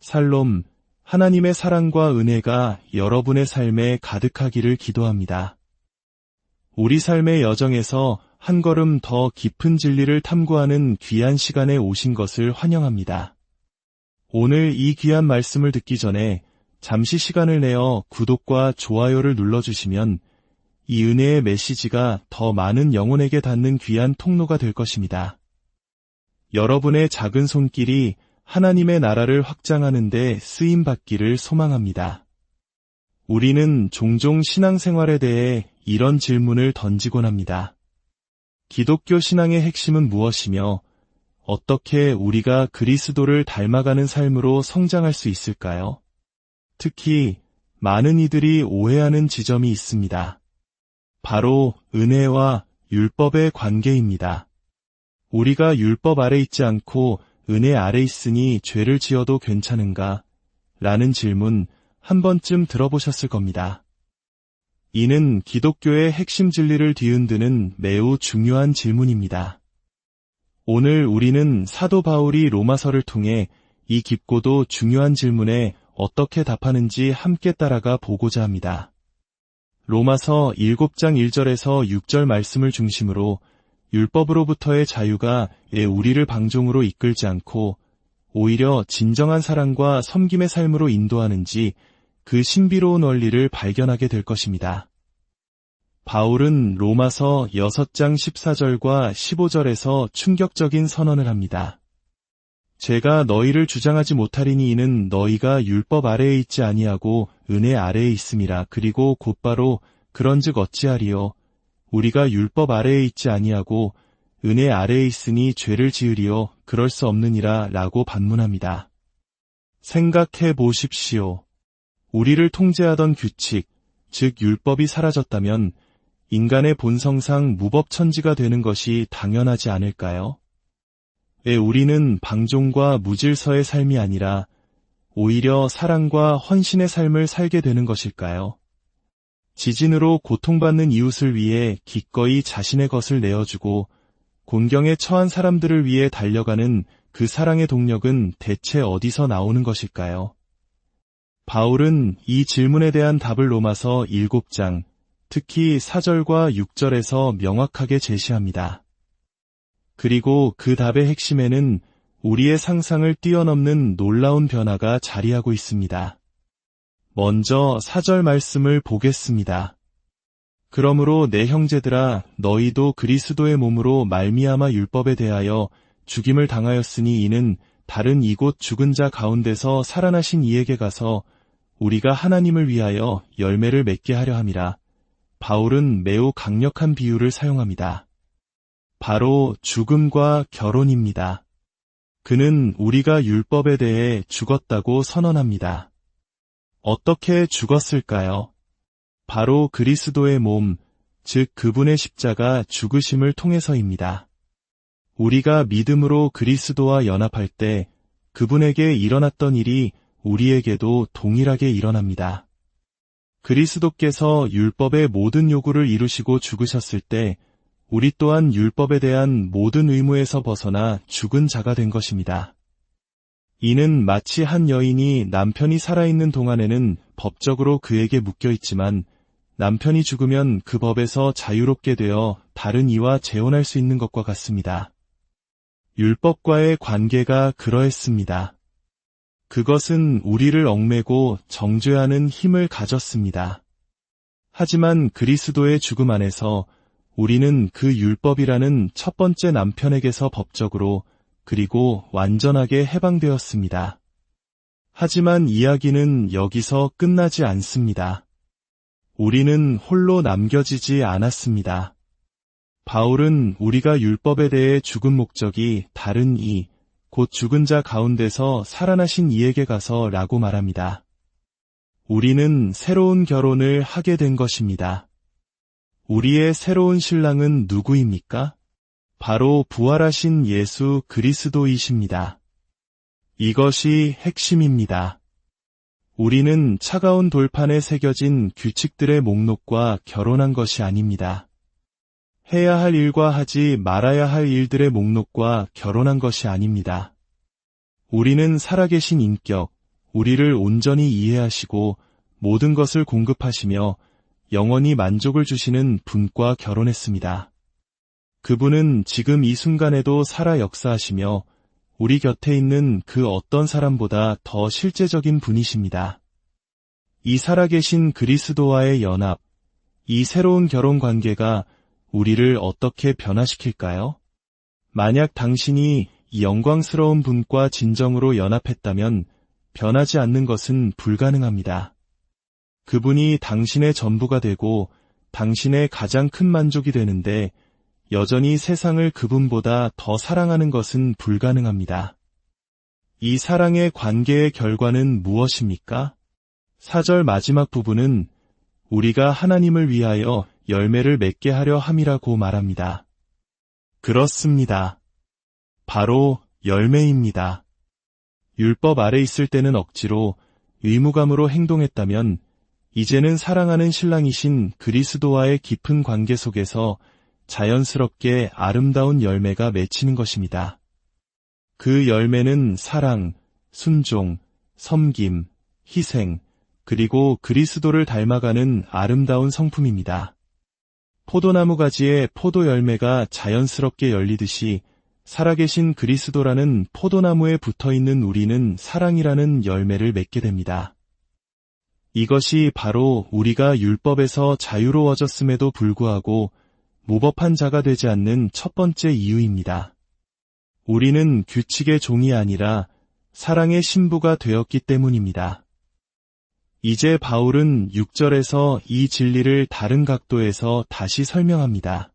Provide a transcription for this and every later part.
살롬, 하나님의 사랑과 은혜가 여러분의 삶에 가득하기를 기도합니다. 우리 삶의 여정에서 한 걸음 더 깊은 진리를 탐구하는 귀한 시간에 오신 것을 환영합니다. 오늘 이 귀한 말씀을 듣기 전에 잠시 시간을 내어 구독과 좋아요를 눌러주시면 이 은혜의 메시지가 더 많은 영혼에게 닿는 귀한 통로가 될 것입니다. 여러분의 작은 손길이 하나님의 나라를 확장하는 데 쓰임받기를 소망합니다. 우리는 종종 신앙생활에 대해 이런 질문을 던지곤 합니다. 기독교 신앙의 핵심은 무엇이며 어떻게 우리가 그리스도를 닮아가는 삶으로 성장할 수 있을까요? 특히 많은 이들이 오해하는 지점이 있습니다. 바로 은혜와 율법의 관계입니다. 우리가 율법 아래 있지 않고 은혜 아래 있으니 죄를 지어도 괜찮은가? 라는 질문 한 번쯤 들어보셨을 겁니다. 이는 기독교의 핵심 진리를 뒤흔드는 매우 중요한 질문입니다. 오늘 우리는 사도 바울이 로마서를 통해 이 깊고도 중요한 질문에 어떻게 답하는지 함께 따라가 보고자 합니다. 로마서 7장 1절에서 6절 말씀을 중심으로 율법으로부터의 자유가 우리를 방종으로 이끌지 않고 오히려 진정한 사랑과 섬김의 삶으로 인도하는지 그 신비로운 원리를 발견하게 될 것입니다. 바울은 로마서 6장 14절과 15절에서 충격적인 선언을 합니다. 제가 너희를 주장하지 못하리니 이는 너희가 율법 아래에 있지 아니하고 은혜 아래에 있음이라. 그리고 곧바로 그런즉 어찌하리요? 우리가 율법 아래에 있지 아니하고 은혜 아래에 있으니 죄를 지으리요? 그럴 수 없느니라 라고 반문합니다. 생각해 보십시오. 우리를 통제하던 규칙, 즉 율법이 사라졌다면 인간의 본성상 무법천지가 되는 것이 당연하지 않을까요? 왜 우리는 방종과 무질서의 삶이 아니라 오히려 사랑과 헌신의 삶을 살게 되는 것일까요? 지진으로 고통받는 이웃을 위해 기꺼이 자신의 것을 내어주고 곤경에 처한 사람들을 위해 달려가는 그 사랑의 동력은 대체 어디서 나오는 것일까요? 바울은 이 질문에 대한 답을 로마서 7장, 특히 4절과 6절에서 명확하게 제시합니다. 그리고 그 답의 핵심에는 우리의 상상을 뛰어넘는 놀라운 변화가 자리하고 있습니다. 먼저 4절 말씀을 보겠습니다. 그러므로 내 형제들아 너희도 그리스도의 몸으로 말미암아 율법에 대하여 죽임을 당하였으니 이는 다른 이곳 죽은 자 가운데서 살아나신 이에게 가서 우리가 하나님을 위하여 열매를 맺게 하려 함이라. 바울은 매우 강력한 비유를 사용합니다. 바로 죽음과 결혼입니다. 그는 우리가 율법에 대해 죽었다고 선언합니다. 어떻게 죽었을까요? 바로 그리스도의 몸, 즉 그분의 십자가 죽으심을 통해서입니다. 우리가 믿음으로 그리스도와 연합할 때 그분에게 일어났던 일이 우리에게도 동일하게 일어납니다. 그리스도께서 율법의 모든 요구를 이루시고 죽으셨을 때 우리 또한 율법에 대한 모든 의무에서 벗어나 죽은 자가 된 것입니다. 이는 마치 한 여인이 남편이 살아있는 동안에는 법적으로 그에게 묶여있지만 남편이 죽으면 그 법에서 자유롭게 되어 다른 이와 재혼할 수 있는 것과 같습니다. 율법과의 관계가 그러했습니다. 그것은 우리를 얽매고 정죄하는 힘을 가졌습니다. 하지만 그리스도의 죽음 안에서 우리는 그 율법이라는 첫 번째 남편에게서 법적으로 그리고 완전하게 해방되었습니다. 하지만 이야기는 여기서 끝나지 않습니다. 우리는 홀로 남겨지지 않았습니다. 바울은 우리가 율법에 대해 죽은 목적이 다른 이, 곧 죽은 자 가운데서 살아나신 이에게 가서 라고 말합니다. 우리는 새로운 결혼을 하게 된 것입니다. 우리의 새로운 신랑은 누구입니까? 바로 부활하신 예수 그리스도이십니다. 이것이 핵심입니다. 우리는 차가운 돌판에 새겨진 규칙들의 목록과 결혼한 것이 아닙니다. 해야 할 일과 하지 말아야 할 일들의 목록과 결혼한 것이 아닙니다. 우리는 살아계신 인격, 우리를 온전히 이해하시고 모든 것을 공급하시며 영원히 만족을 주시는 분과 결혼했습니다. 그분은 지금 이 순간에도 살아 역사하시며 우리 곁에 있는 그 어떤 사람보다 더 실제적인 분이십니다. 이 살아계신 그리스도와의 연합, 이 새로운 결혼 관계가 우리를 어떻게 변화시킬까요? 만약 당신이 이 영광스러운 분과 진정으로 연합했다면 변하지 않는 것은 불가능합니다. 그분이 당신의 전부가 되고 당신의 가장 큰 만족이 되는데 여전히 세상을 그분보다 더 사랑하는 것은 불가능합니다. 이 사랑의 관계의 결과는 무엇입니까? 4절 마지막 부분은 우리가 하나님을 위하여 열매를 맺게 하려 함이라고 말합니다. 그렇습니다. 바로 열매입니다. 율법 아래 있을 때는 억지로 의무감으로 행동했다면 이제는 사랑하는 신랑이신 그리스도와의 깊은 관계 속에서 자연스럽게 아름다운 열매가 맺히는 것입니다. 그 열매는 사랑, 순종, 섬김, 희생, 그리고 그리스도를 닮아가는 아름다운 성품입니다. 포도나무 가지에 포도 열매가 자연스럽게 열리듯이 살아계신 그리스도라는 포도나무에 붙어있는 우리는 사랑이라는 열매를 맺게 됩니다. 이것이 바로 우리가 율법에서 자유로워졌음에도 불구하고 무법한 자가 되지 않는 첫 번째 이유입니다. 우리는 규칙의 종이 아니라 사랑의 신부가 되었기 때문입니다. 이제 바울은 6절에서 이 진리를 다른 각도에서 다시 설명합니다.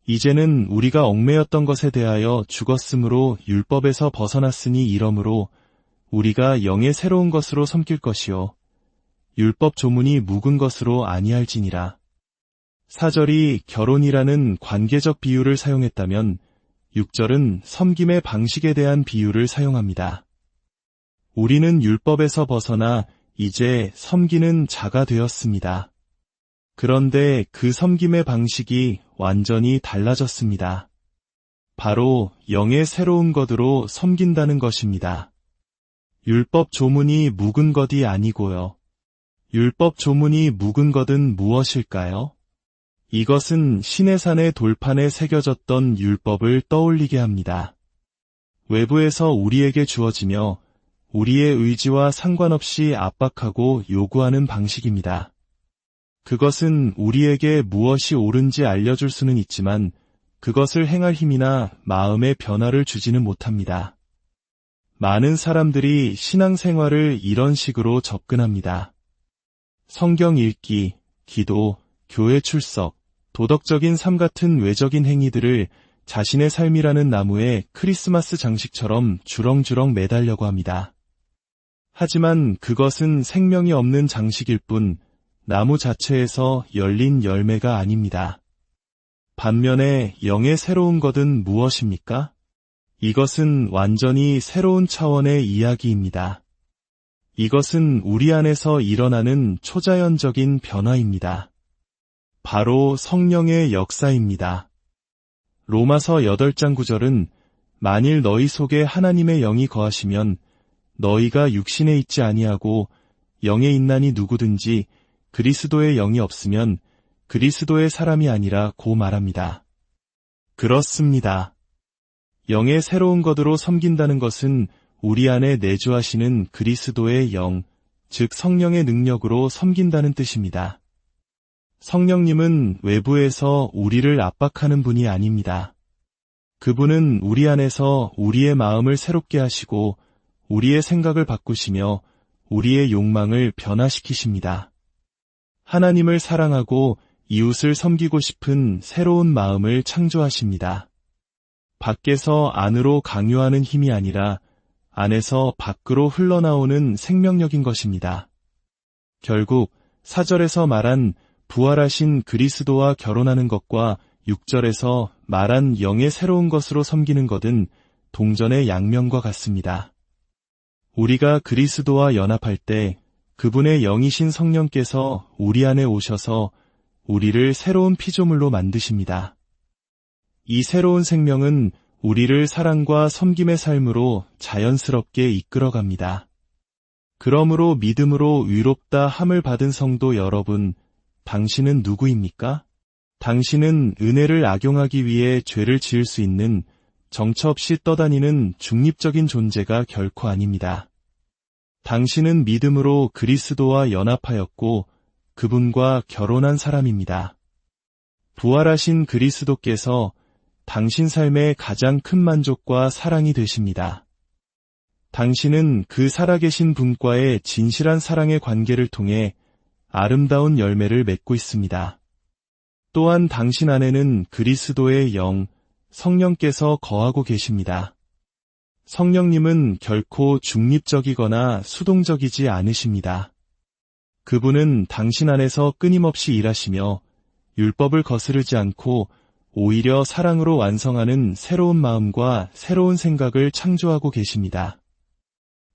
이제는 우리가 얽매였던 것에 대하여 죽었으므로 율법에서 벗어났으니 이러므로 우리가 영의 새로운 것으로 섬길 것이요 율법 조문이 묵은 것으로 아니할지니라. 4절이 결혼이라는 관계적 비유를 사용했다면 6절은 섬김의 방식에 대한 비유를 사용합니다. 우리는 율법에서 벗어나 이제 섬기는 자가 되었습니다. 그런데 그 섬김의 방식이 완전히 달라졌습니다. 바로 영의 새로운 것으로 섬긴다는 것입니다. 율법 조문이 묵은 것이 아니고요. 율법 조문이 묵은 것은 무엇일까요? 이것은 시내산의 돌판에 새겨졌던 율법을 떠올리게 합니다. 외부에서 우리에게 주어지며 우리의 의지와 상관없이 압박하고 요구하는 방식입니다. 그것은 우리에게 무엇이 옳은지 알려줄 수는 있지만 그것을 행할 힘이나 마음의 변화를 주지는 못합니다. 많은 사람들이 신앙생활을 이런 식으로 접근합니다. 성경 읽기, 기도, 교회 출석, 도덕적인 삶 같은 외적인 행위들을 자신의 삶이라는 나무에 크리스마스 장식처럼 주렁주렁 매달려고 합니다. 하지만 그것은 생명이 없는 장식일 뿐 나무 자체에서 열린 열매가 아닙니다. 반면에 영의 새로운 것은 무엇입니까? 이것은 완전히 새로운 차원의 이야기입니다. 이것은 우리 안에서 일어나는 초자연적인 변화입니다. 바로 성령의 역사입니다. 로마서 8장 9절은 만일 너희 속에 하나님의 영이 거하시면 너희가 육신에 있지 아니하고 영에 있나니 누구든지 그리스도의 영이 없으면 그리스도의 사람이 아니라고 말합니다. 그렇습니다. 영의 새로운 것으로 섬긴다는 것은 우리 안에 내주하시는 그리스도의 영, 즉 성령의 능력으로 섬긴다는 뜻입니다. 성령님은 외부에서 우리를 압박하는 분이 아닙니다. 그분은 우리 안에서 우리의 마음을 새롭게 하시고 우리의 생각을 바꾸시며 우리의 욕망을 변화시키십니다. 하나님을 사랑하고 이웃을 섬기고 싶은 새로운 마음을 창조하십니다. 밖에서 안으로 강요하는 힘이 아니라 안에서 밖으로 흘러나오는 생명력인 것입니다. 결국 4절에서 말한 부활하신 그리스도와 결혼하는 것과 6절에서 말한 영의 새로운 것으로 섬기는 것은 동전의 양면과 같습니다. 우리가 그리스도와 연합할 때 그분의 영이신 성령께서 우리 안에 오셔서 우리를 새로운 피조물로 만드십니다. 이 새로운 생명은 우리를 사랑과 섬김의 삶으로 자연스럽게 이끌어갑니다. 그러므로 믿음으로 의롭다 함을 받은 성도 여러분, 당신은 누구입니까? 당신은 은혜를 악용하기 위해 죄를 지을 수 있는 정처 없이 떠다니는 중립적인 존재가 결코 아닙니다. 당신은 믿음으로 그리스도와 연합하였고 그분과 결혼한 사람입니다. 부활하신 그리스도께서 당신 삶의 가장 큰 만족과 사랑이 되십니다. 당신은 그 살아계신 분과의 진실한 사랑의 관계를 통해 아름다운 열매를 맺고 있습니다. 또한 당신 안에는 그리스도의 영, 성령께서 거하고 계십니다. 성령님은 결코 중립적이거나 수동적이지 않으십니다. 그분은 당신 안에서 끊임없이 일하시며 율법을 거스르지 않고 오히려 사랑으로 완성하는 새로운 마음과 새로운 생각을 창조하고 계십니다.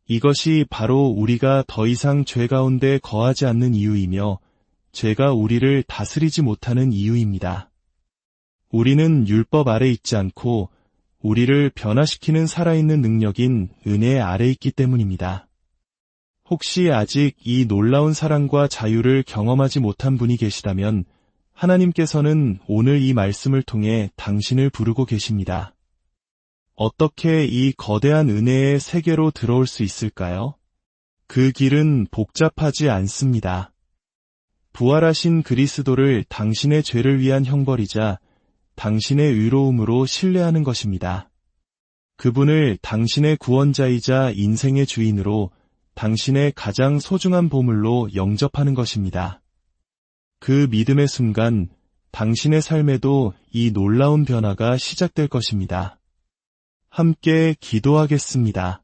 이것이 바로 우리가 더 이상 죄 가운데 거하지 않는 이유이며 죄가 우리를 다스리지 못하는 이유입니다. 우리는 율법 아래 있지 않고 우리를 변화시키는 살아있는 능력인 은혜 아래 있기 때문입니다. 혹시 아직 이 놀라운 사랑과 자유를 경험하지 못한 분이 계시다면 하나님께서는 오늘 이 말씀을 통해 당신을 부르고 계십니다. 어떻게 이 거대한 은혜의 세계로 들어올 수 있을까요? 그 길은 복잡하지 않습니다. 부활하신 그리스도를 당신의 죄를 위한 형벌이자 당신의 의로움으로 신뢰하는 것입니다. 그분을 당신의 구원자이자 인생의 주인으로 당신의 가장 소중한 보물로 영접하는 것입니다. 그 믿음의 순간 당신의 삶에도 이 놀라운 변화가 시작될 것입니다. 함께 기도하겠습니다.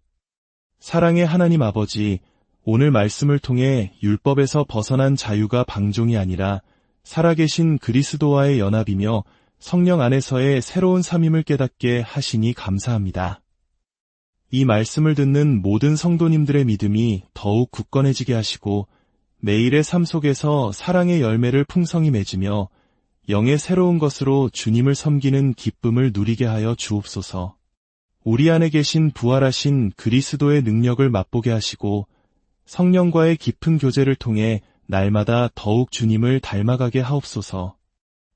사랑의 하나님 아버지, 오늘 말씀을 통해 율법에서 벗어난 자유가 방종이 아니라 살아계신 그리스도와의 연합이며 성령 안에서의 새로운 삶임을 깨닫게 하시니 감사합니다. 이 말씀을 듣는 모든 성도님들의 믿음이 더욱 굳건해지게 하시고 매일의 삶 속에서 사랑의 열매를 풍성히 맺으며 영의 새로운 것으로 주님을 섬기는 기쁨을 누리게 하여 주옵소서. 우리 안에 계신 부활하신 그리스도의 능력을 맛보게 하시고 성령과의 깊은 교제를 통해 날마다 더욱 주님을 닮아가게 하옵소서.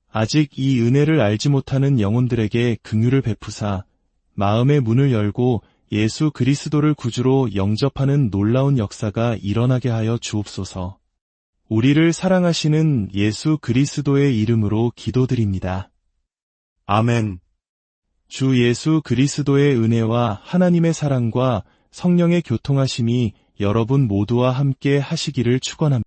아직 이 은혜를 알지 못하는 영혼들에게 긍휼을 베푸사 마음의 문을 열고 예수 그리스도를 구주로 영접하는 놀라운 역사가 일어나게 하여 주옵소서. 우리를 사랑하시는 예수 그리스도의 이름으로 기도드립니다. 아멘. 주 예수 그리스도의 은혜와 하나님의 사랑과 성령의 교통하심이 여러분 모두와 함께 하시기를 축원합니다.